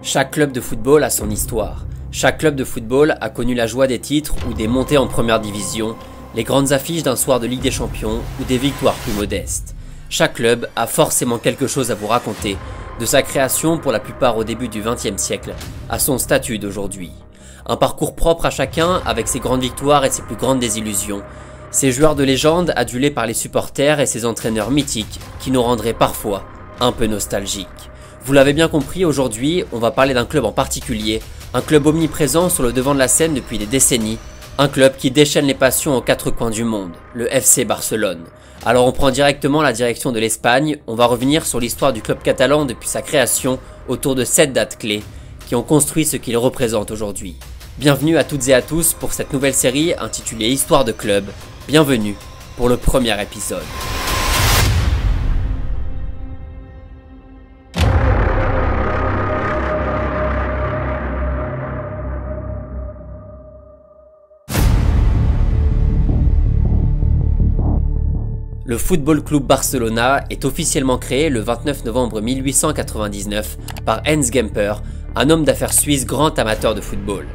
Chaque club de football a son histoire. Chaque club de football a connu la joie des titres ou des montées en première division, les grandes affiches d'un soir de Ligue des Champions ou des victoires plus modestes. Chaque club a forcément quelque chose à vous raconter, de sa création pour la plupart au début du XXe siècle, à son statut d'aujourd'hui. Un parcours propre à chacun avec ses grandes victoires et ses plus grandes désillusions. Ces joueurs de légende adulés par les supporters et ces entraîneurs mythiques qui nous rendraient parfois un peu nostalgiques. Vous l'avez bien compris, aujourd'hui, on va parler d'un club en particulier, un club omniprésent sur le devant de la scène depuis des décennies, un club qui déchaîne les passions aux quatre coins du monde, le FC Barcelone. Alors on prend directement la direction de l'Espagne, on va revenir sur l'histoire du club catalan depuis sa création autour de 7 dates clés qui ont construit ce qu'il représente aujourd'hui. Bienvenue à toutes et à tous pour cette nouvelle série intitulée Histoire de club. Bienvenue pour le premier épisode. Le Football Club Barcelona est officiellement créé le 29 novembre 1899 par Hans Gamper, un homme d'affaires suisse grand amateur de football.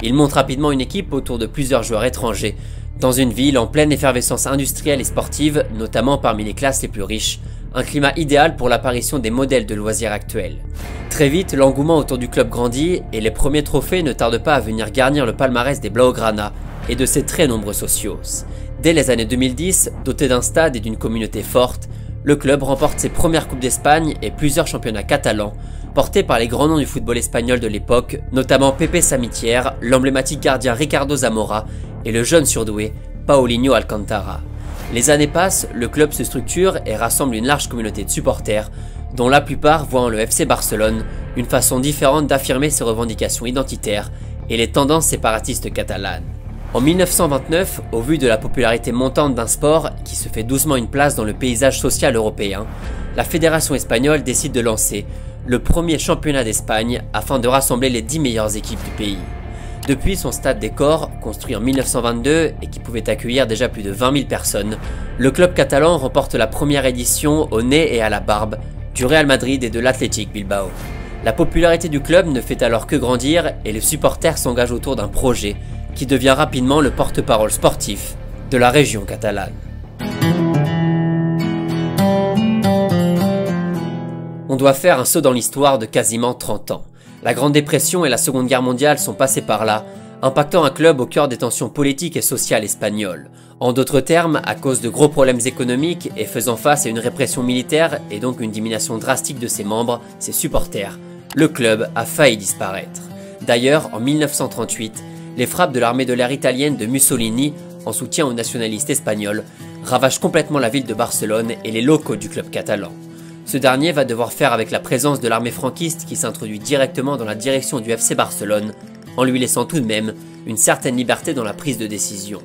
Il monte rapidement une équipe autour de plusieurs joueurs étrangers, dans une ville en pleine effervescence industrielle et sportive, notamment parmi les classes les plus riches, un climat idéal pour l'apparition des modèles de loisirs actuels. Très vite, l'engouement autour du club grandit et les premiers trophées ne tardent pas à venir garnir le palmarès des Blaugrana et de ses très nombreux socios. Dès les années 2010, doté d'un stade et d'une communauté forte, le club remporte ses premières Coupes d'Espagne et plusieurs championnats catalans, portés par les grands noms du football espagnol de l'époque, notamment Pepe Samitier, l'emblématique gardien Ricardo Zamora et le jeune surdoué Paulinho Alcantara. Les années passent, le club se structure et rassemble une large communauté de supporters, dont la plupart voient en le FC Barcelone une façon différente d'affirmer ses revendications identitaires et les tendances séparatistes catalanes. En 1929, au vu de la popularité montante d'un sport qui se fait doucement une place dans le paysage social européen, la Fédération espagnole décide de lancer le premier championnat d'Espagne afin de rassembler les 10 meilleures équipes du pays. Depuis son stade des Corts, construit en 1922 et qui pouvait accueillir déjà plus de 20 000 personnes, le club catalan remporte la première édition au nez et à la barbe du Real Madrid et de l'Athletic Bilbao. La popularité du club ne fait alors que grandir et les supporters s'engagent autour d'un projet qui devient rapidement le porte-parole sportif de la région catalane. On doit faire un saut dans l'histoire de quasiment 30 ans. La Grande Dépression et la Seconde Guerre mondiale sont passées par là, impactant un club au cœur des tensions politiques et sociales espagnoles. En d'autres termes, à cause de gros problèmes économiques et faisant face à une répression militaire et donc une diminution drastique de ses membres, ses supporters, le club a failli disparaître. D'ailleurs, en 1938, les frappes de l'armée de l'air italienne de Mussolini, en soutien aux nationalistes espagnols, ravagent complètement la ville de Barcelone et les locaux du club catalan. Ce dernier va devoir faire avec la présence de l'armée franquiste qui s'introduit directement dans la direction du FC Barcelone, en lui laissant tout de même une certaine liberté dans la prise de décision.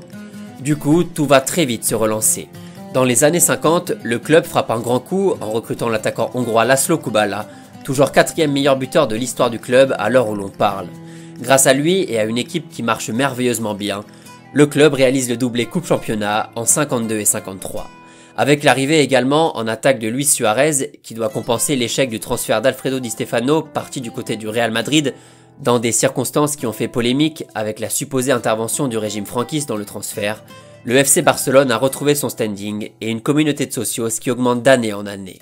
Du coup, tout va très vite se relancer. Dans les années 50, le club frappe un grand coup en recrutant l'attaquant hongrois Laszlo Kubala, toujours 4e meilleur buteur de l'histoire du club à l'heure où l'on parle. Grâce à lui et à une équipe qui marche merveilleusement bien, le club réalise le doublé Coupe-Championnat en 52 et 53. Avec l'arrivée également en attaque de Luis Suarez, qui doit compenser l'échec du transfert d'Alfredo Di Stefano parti du côté du Real Madrid, dans des circonstances qui ont fait polémique avec la supposée intervention du régime franquiste dans le transfert, le FC Barcelone a retrouvé son standing et une communauté de socios qui augmente d'année en année.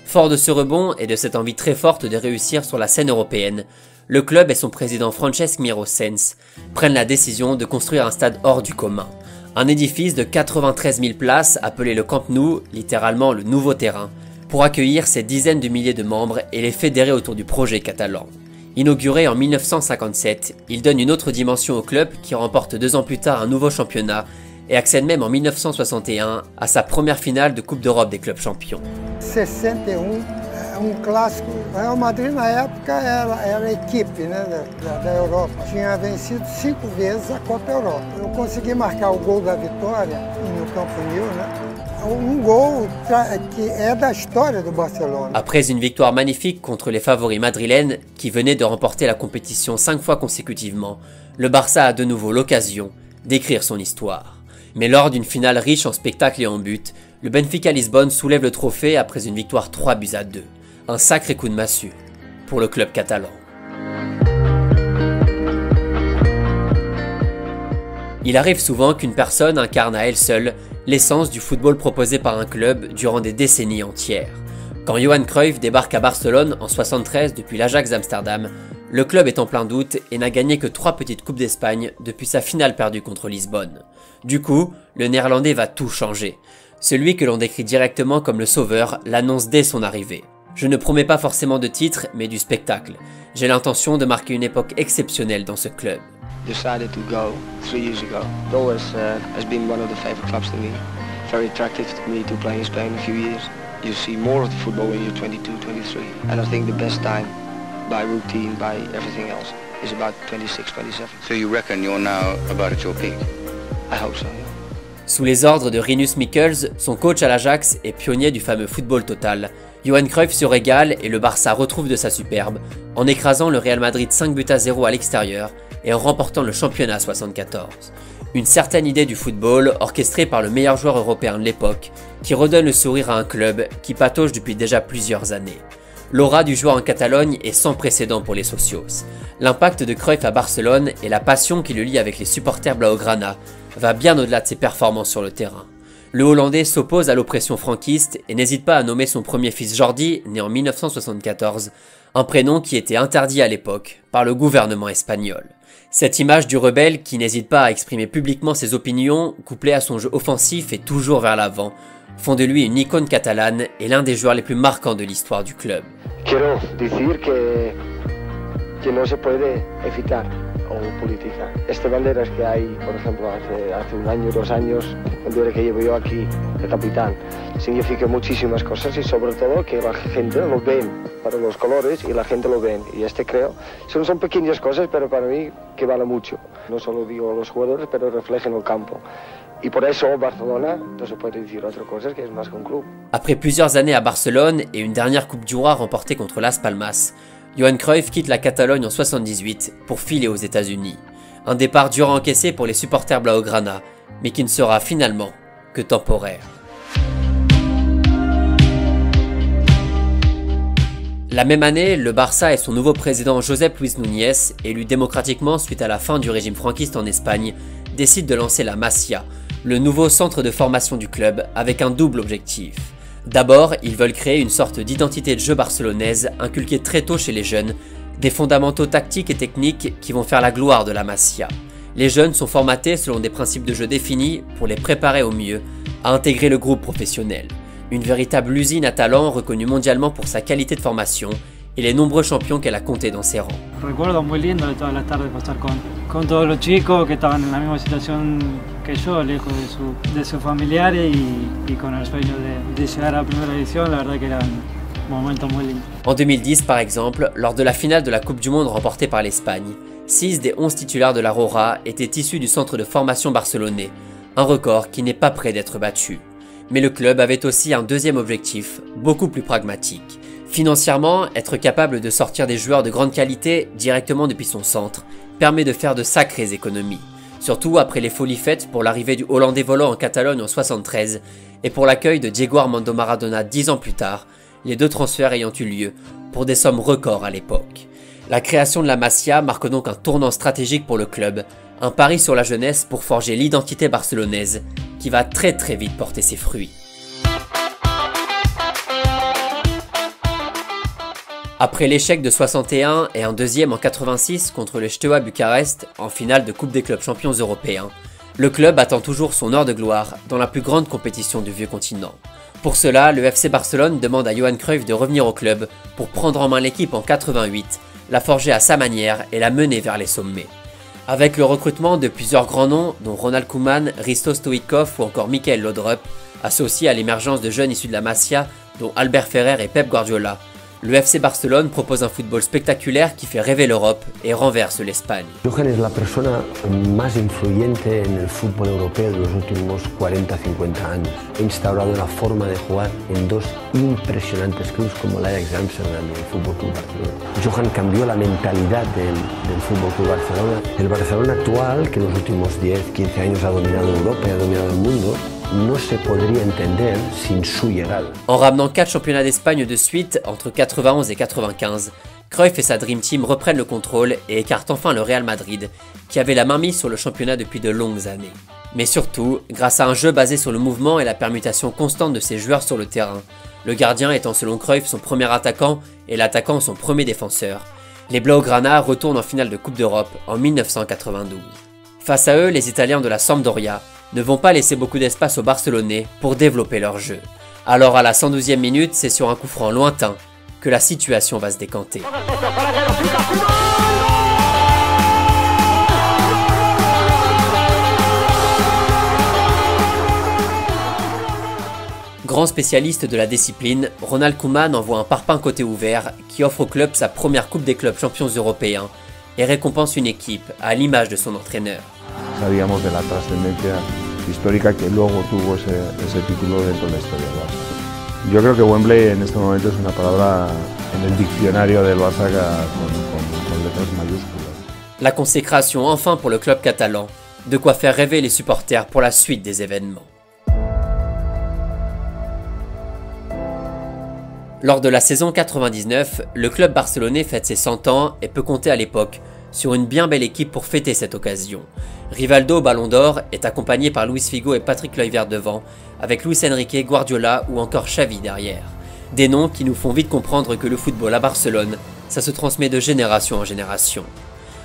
Fort de ce rebond et de cette envie très forte de réussir sur la scène européenne, le club et son président Francesc Miró Sans prennent la décision de construire un stade hors du commun. Un édifice de 93 000 places appelé le Camp Nou, littéralement le nouveau terrain, pour accueillir ces dizaines de milliers de membres et les fédérer autour du projet catalan. Inauguré en 1957, il donne une autre dimension au club qui remporte 2 ans plus tard un nouveau championnat et accède même en 1961 à sa première finale de Coupe d'Europe des clubs champions. 61, clássico. Real Madrid na época era a equipe, né, da Europa. Tinha vencido 5 vezes a Copa Europa. Eu consegui marcar o gol da vitória no Camp Nou, né? Gol que é da história do Barcelone. Après une victoire magnifique contre les favoris madrilènes qui venaient de remporter la compétition 5 fois consécutivement, le Barça a de nouveau l'occasion d'écrire son histoire. Mais lors d'une finale riche en spectacles et en buts, le Benfica Lisbonne soulève le trophée après une victoire 3-2. Un sacré coup de massue pour le club catalan. Il arrive souvent qu'une personne incarne à elle seule l'essence du football proposé par un club durant des décennies entières. Quand Johan Cruyff débarque à Barcelone en 1973 depuis l'Ajax d'Amsterdam, le club est en plein doute et n'a gagné que 3 petites coupes d'Espagne depuis sa finale perdue contre Lisbonne. Du coup, le néerlandais va tout changer. Celui que l'on décrit directement comme le sauveur l'annonce dès son arrivée. Je ne promets pas forcément de titre, mais du spectacle. J'ai l'intention de marquer une époque exceptionnelle dans ce club. Decided to go 3 years ago. It always has been one of the favorite clubs to me. Very attractive to me to play in Spain a few years. You see more of the football when you're 22, 23. And I think the best time, by routine, by everything else, is about 26, 27. So you reckon you're now about at your peak? I hope so, yeah. Sous les ordres de Rinus Michels, son coach à l'Ajax et pionnier du fameux football total, Johan Cruyff se régale et le Barça retrouve de sa superbe en écrasant le Real Madrid 5-0 à l'extérieur et en remportant le championnat 74. Une certaine idée du football orchestrée par le meilleur joueur européen de l'époque qui redonne le sourire à un club qui patauge depuis déjà plusieurs années. L'aura du joueur en Catalogne est sans précédent pour les socios. L'impact de Cruyff à Barcelone et la passion qui le lie avec les supporters blaugrana va bien au-delà de ses performances sur le terrain. Le Hollandais s'oppose à l'oppression franquiste et n'hésite pas à nommer son premier fils Jordi, né en 1974, un prénom qui était interdit à l'époque par le gouvernement espagnol. Cette image du rebelle qui n'hésite pas à exprimer publiquement ses opinions, couplée à son jeu offensif et toujours vers l'avant, font de lui une icône catalane et l'un des joueurs les plus marquants de l'histoire du club. Quiero decir que no se puede evitar o politizar. Estas banderas que hay, por ejemplo, hace un año, 2 años, el día que llevo yo aquí de capitán, significa muchísimas cosas y sobre todo que la gente lo ve para los colores y la gente lo ve. Y creo, son pequeñas cosas, pero para mí que vale mucho. No solo digo los jugadores, pero reflejan el campo. Y por eso Barcelona no se puede decir otra cosa que es más que un club. Après plusieurs années à Barcelone et une dernière Coupe du Roi remportée contre Las Palmas, Johan Cruyff quitte la Catalogne en 1978 pour filer aux États-Unis. Un départ dur à encaisser pour les supporters blaugrana, mais qui ne sera finalement que temporaire. La même année, le Barça et son nouveau président Josep Luis Núñez, élu démocratiquement suite à la fin du régime franquiste en Espagne, décident de lancer la Masia, le nouveau centre de formation du club, avec un double objectif. D'abord, ils veulent créer une sorte d'identité de jeu barcelonaise inculquée très tôt chez les jeunes, des fondamentaux tactiques et techniques qui vont faire la gloire de la Masia. Les jeunes sont formatés selon des principes de jeu définis pour les préparer au mieux à intégrer le groupe professionnel. Une véritable usine à talent reconnue mondialement pour sa qualité de formation et les nombreux champions qu'elle a comptés dans ses rangs. Recuerdo muy lindo de todas las tardes pasar con todos los chicos que estaban en la misma situación que yo, lejos de sus familiares y con el sueño de llegar a la primera división, la verdad que eran momentos muy lindos. En 2010 par exemple, lors de la finale de la Coupe du Monde remportée par l'Espagne, 6 des 11 titulaires de la Roja étaient issus du centre de formation barcelonais, un record qui n'est pas près d'être battu. Mais le club avait aussi un deuxième objectif, beaucoup plus pragmatique. Financièrement, être capable de sortir des joueurs de grande qualité directement depuis son centre permet de faire de sacrées économies. Surtout après les folies faites pour l'arrivée du Hollandais volant en Catalogne en 1973 et pour l'accueil de Diego Armando Maradona 10 ans plus tard, les 2 transferts ayant eu lieu pour des sommes records à l'époque. La création de la Masia marque donc un tournant stratégique pour le club, un pari sur la jeunesse pour forger l'identité barcelonaise qui va très vite porter ses fruits. Après l'échec de 61 et un deuxième en 86 contre le Steaua Bucarest en finale de Coupe des clubs champions européens, le club attend toujours son heure de gloire dans la plus grande compétition du vieux continent. Pour cela, le FC Barcelone demande à Johan Cruyff de revenir au club pour prendre en main l'équipe en 88, la forger à sa manière et la mener vers les sommets. Avec le recrutement de plusieurs grands noms, dont Ronald Koeman, Hristo Stoichkov ou encore Michael Laudrup, associés à l'émergence de jeunes issus de la Masia, dont Albert Ferrer et Pep Guardiola, le FC Barcelone propose un football spectaculaire qui fait rêver l'Europe et renverse l'Espagne. Johan es la persona más influyente en el fútbol europeo de los últimos 40-50 años. Ha instaurado una forma de jugar en 2 impresionantes clubes como el Ajax de Amsterdam y el Fútbol Club Barcelona. Johan cambió la mentalidad del Fútbol Club Barcelona. El Barcelona actual, que en los últimos 10-15 años ha dominado Europa y ha dominado el mundo, no se podría entender sin su llegada. En ramenant 4 championnats d'Espagne de suite entre 91 et 95, Cruyff et sa Dream Team reprennent le contrôle et écartent enfin le Real Madrid, qui avait la main mise sur le championnat depuis de longues années. Mais surtout, grâce à un jeu basé sur le mouvement et la permutation constante de ses joueurs sur le terrain, le gardien étant selon Cruyff son premier attaquant et l'attaquant son premier défenseur, les Blaugrana retournent en finale de Coupe d'Europe en 1992. Face à eux, les Italiens de la Sampdoria ne vont pas laisser beaucoup d'espace aux Barcelonais pour développer leur jeu. Alors à la 112e minute, c'est sur un coup franc lointain que la situation va se décanter. Grand spécialiste de la discipline, Ronald Koeman envoie un parpaing côté ouvert qui offre au club sa première Coupe des clubs champions européens et récompense une équipe à l'image de son entraîneur. Sabíamos de la trascendencia histórica que luego tuvo ese título dentro de la historia del Barça. Yo creo que Wembley en este momento es una palabra en el diccionario del Barça con letras mayúsculas. La consécration enfin pour le club catalan, de quoi faire rêver les supporters pour la suite des événements. Lors de la saison 99, le club barcelonais fête ses 100 ans et peut compter à l'époque sur une bien belle équipe pour fêter cette occasion. Rivaldo au Ballon d'Or est accompagné par Luis Figo et Patrick Kluivert devant, avec Luis Enrique, Guardiola ou encore Xavi derrière. Des noms qui nous font vite comprendre que le football à Barcelone, ça se transmet de génération en génération.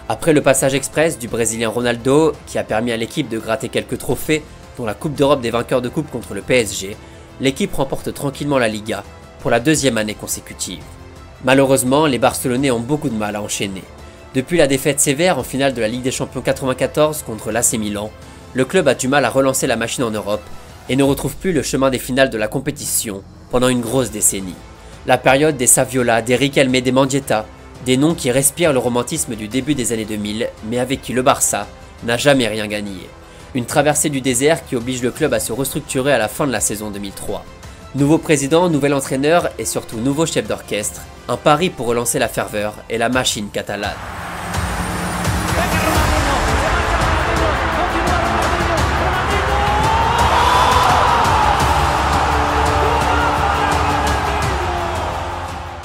Après le passage express du Brésilien Ronaldo, qui a permis à l'équipe de gratter quelques trophées, dont la Coupe d'Europe des vainqueurs de coupe contre le PSG, l'équipe remporte tranquillement la Liga, pour la deuxième année consécutive. Malheureusement, les Barcelonais ont beaucoup de mal à enchaîner. Depuis la défaite sévère en finale de la Ligue des Champions 94 contre l'AC Milan, le club a du mal à relancer la machine en Europe et ne retrouve plus le chemin des finales de la compétition pendant une grosse décennie. La période des Saviola, des Riquelme, des Mendieta, des noms qui respirent le romantisme du début des années 2000, mais avec qui le Barça n'a jamais rien gagné. Une traversée du désert qui oblige le club à se restructurer à la fin de la saison 2003. Nouveau président, nouvel entraîneur et surtout nouveau chef d'orchestre, un pari pour relancer la ferveur et la machine catalane.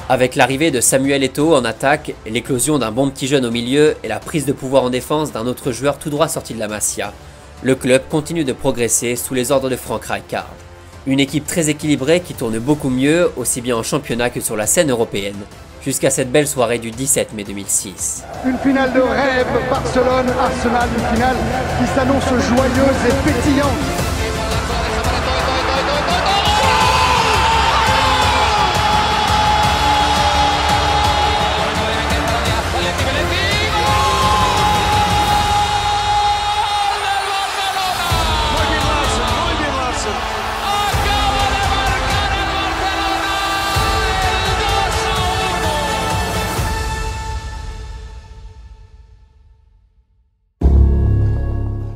Avec l'arrivée de Samuel Eto'o en attaque, l'éclosion d'un bon petit jeune au milieu et la prise de pouvoir en défense d'un autre joueur tout droit sorti de la Masia, le club continue de progresser sous les ordres de Frank Rijkaard. Une équipe très équilibrée qui tourne beaucoup mieux, aussi bien en championnat que sur la scène européenne, jusqu'à cette belle soirée du 17 mai 2006. Une finale de rêve, Barcelone-Arsenal, une finale qui s'annonce joyeuse et pétillante.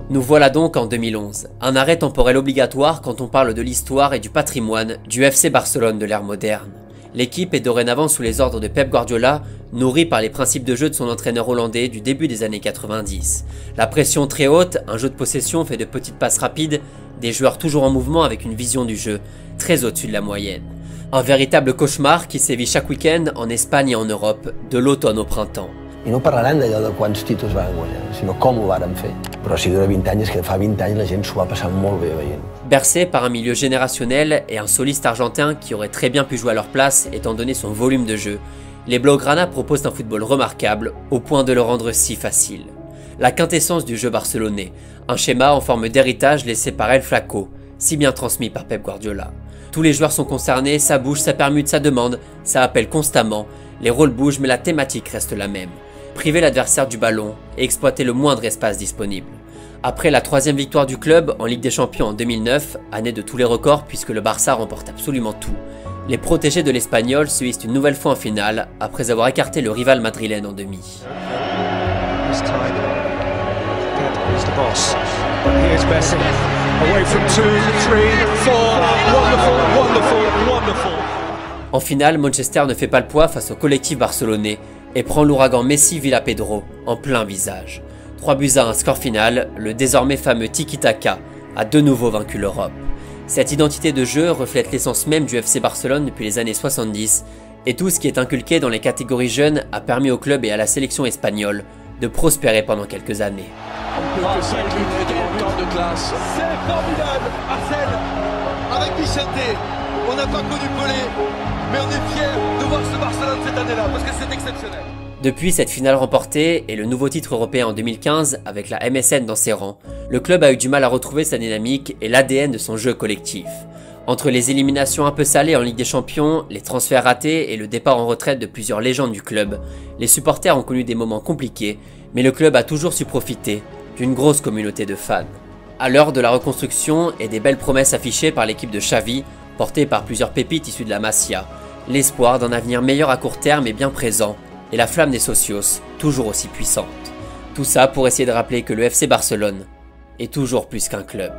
Nous voilà donc en 2011, un arrêt temporel obligatoire quand on parle de l'histoire et du patrimoine du FC Barcelone de l'ère moderne. L'équipe est dorénavant sous les ordres de Pep Guardiola, nourrie par les principes de jeu de son entraîneur hollandais du début des années 90. La pression très haute, un jeu de possession fait de petites passes rapides, des joueurs toujours en mouvement avec une vision du jeu très au-dessus de la moyenne. Un véritable cauchemar qui sévit chaque week-end en Espagne et en Europe, de l'automne au printemps. I no parlaran d'allò de quants títols van guanyar, sinó com ho varen fer. Però si dura 20 anys, és que fa 20 anys la gent s'ho va passar molt bé veient. Bercé par un milieu générationnel et un soliste argentin qui aurait très bien pu jouer à leur place étant donné son volume de jeu, les Blaugrana proposent un football remarquable au point de le rendre si facile. La quintessence du jeu barcelonais, un schéma en forme d'héritage laissé par El Flaco, si bien transmis par Pep Guardiola. Tous les joueurs sont concernés, ça bouge, ça permute, ça demande, ça appelle constamment, les rôles bougent mais la thématique reste la même. Priver l'adversaire du ballon et exploiter le moindre espace disponible. Après la 3e victoire du club en Ligue des Champions en 2009, année de tous les records puisque le Barça remporte absolument tout, les protégés de l'Espagnol se hissent une nouvelle fois en finale après avoir écarté le rival madrilène en demi. En finale, Manchester ne fait pas le poids face au collectif barcelonais et prend l'ouragan Messi-Villa Pedro en plein visage. 3-1 score final, le désormais fameux tiki-taka a de nouveau vaincu l'Europe. Cette identité de jeu reflète l'essence même du FC Barcelone depuis les années 70 Et tout ce qui est inculqué dans les catégories jeunes a permis au club et à la sélection espagnole de prospérer pendant quelques années. C'est formidable, Arsène, avec Vicente. On n'a pas connu Pelé, mais on est fiers de voir ce Barcelone cette année-là, parce que c'est exceptionnel. Depuis cette finale remportée et le nouveau titre européen en 2015 avec la MSN dans ses rangs, le club a eu du mal à retrouver sa dynamique et l'ADN de son jeu collectif. Entre les éliminations un peu salées en Ligue des Champions, les transferts ratés et le départ en retraite de plusieurs légendes du club, les supporters ont connu des moments compliqués, mais le club a toujours su profiter d'une grosse communauté de fans. À l'heure de la reconstruction et des belles promesses affichées par l'équipe de Xavi, portée par plusieurs pépites issues de la Masia, l'espoir d'un avenir meilleur à court terme est bien présent, et la flamme des socios toujours aussi puissante. Tout ça pour essayer de rappeler que le FC Barcelone est toujours plus qu'un club.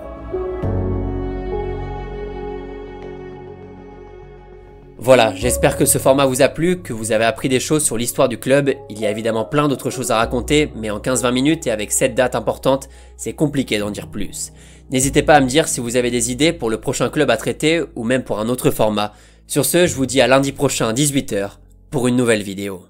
Voilà, j'espère que ce format vous a plu, que vous avez appris des choses sur l'histoire du club. Il y a évidemment plein d'autres choses à raconter, mais en 15-20 minutes et avec 7 dates importantes, c'est compliqué d'en dire plus. N'hésitez pas à me dire si vous avez des idées pour le prochain club à traiter ou même pour un autre format. Sur ce, je vous dis à lundi prochain à 18 h pour une nouvelle vidéo.